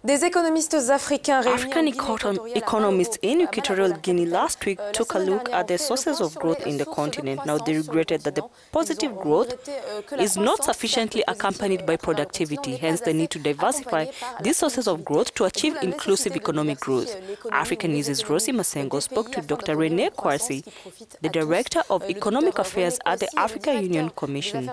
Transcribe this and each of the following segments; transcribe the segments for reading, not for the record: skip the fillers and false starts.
African economists in Equatorial Guinea last week took a look at the sources of growth in the continent. Now, they regretted that the positive growth is not sufficiently accompanied by productivity, hence the need to diversify these sources of growth to achieve inclusive economic growth. Africanews' Rosie Masengo spoke to Dr. René Kouassi, the Director of Economic Affairs at the Africa Union Commission.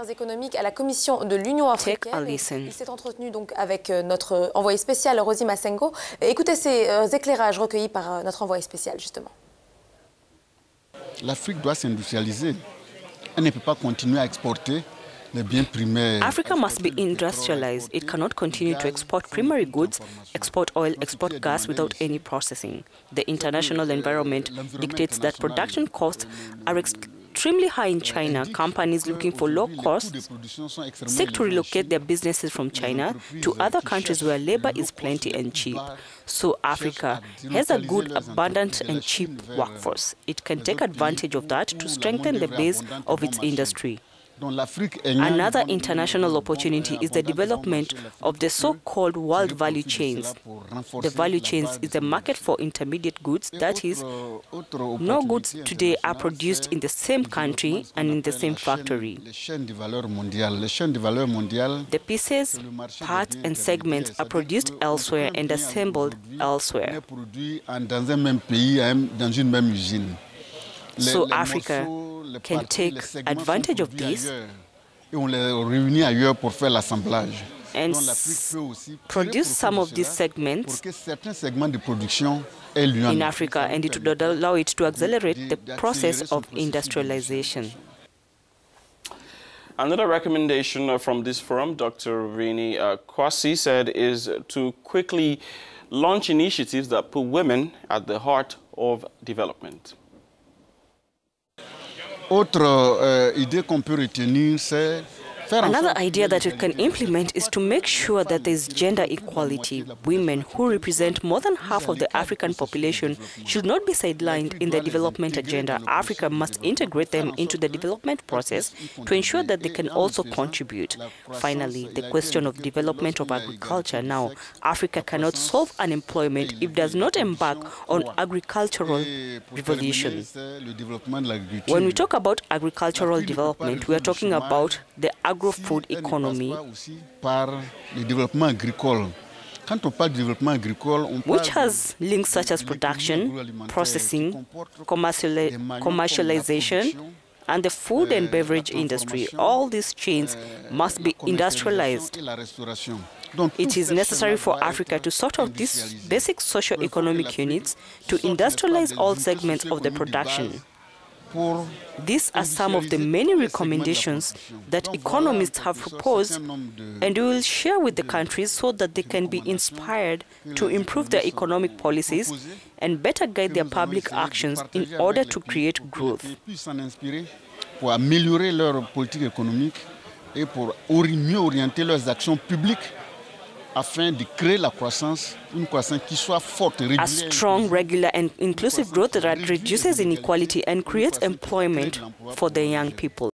Take a listen. Il s'est entretenu donc avec notre envoyé spécial Rosie Masengo. Écoutez ces éclairages recueillis par notre envoyé spécial justement. L'Afrique doit s'industrialiser. Elle ne peut pas continuer à exporter les biens primaires. Africa must be industrialized. It cannot continue to export primary goods, export oil, export gas without any processing. The international environment dictates that production costs are extremely high in China. Companies looking for low costs seek to relocate their businesses from China to other countries where labor is plenty and cheap. So Africa has a good, abundant and cheap workforce. It can take advantage of that to strengthen the base of its industry. Another international opportunity is the development of the so-called world value chains. The value chains is a market for intermediate goods, that is, no goods today are produced in the same country and in the same factory. The pieces, parts and segments are produced elsewhere and assembled elsewhere. So Africa can take advantage of this and produce some of these segments in Africa, and it would allow it to accelerate the process of industrialization. Another recommendation from this forum, Dr. René Kouassi said, is to quickly launch initiatives that put women at the heart of development. Another idea that we can implement is to make sure that there is gender equality. Women, who represent more than half of the African population, should not be sidelined in the development agenda. Africa must integrate them into the development process to ensure that they can also contribute. Finally, the question of development of agriculture. Now, Africa cannot solve unemployment if it does not embark on agricultural revolution. When we talk about agricultural development, we are talking about the agro-food economy, which has links such as production, processing, commercialization, and the food and beverage industry. All these chains must be industrialized. It is necessary for Africa to sort out these basic socio-economic units to industrialize all segments of the production. These are some of the many recommendations that economists have proposed, and we will share with the countries so that they can be inspired to improve their economic policies and better guide their public actions in order to create growth. Pour améliorer leur politique économique et pour mieux orienter leurs actions publiques afin de créer la croissance, une croissance qui soit forte, régulière. A strong, regular and inclusive growth that reduces inequality and creates employment for the young people.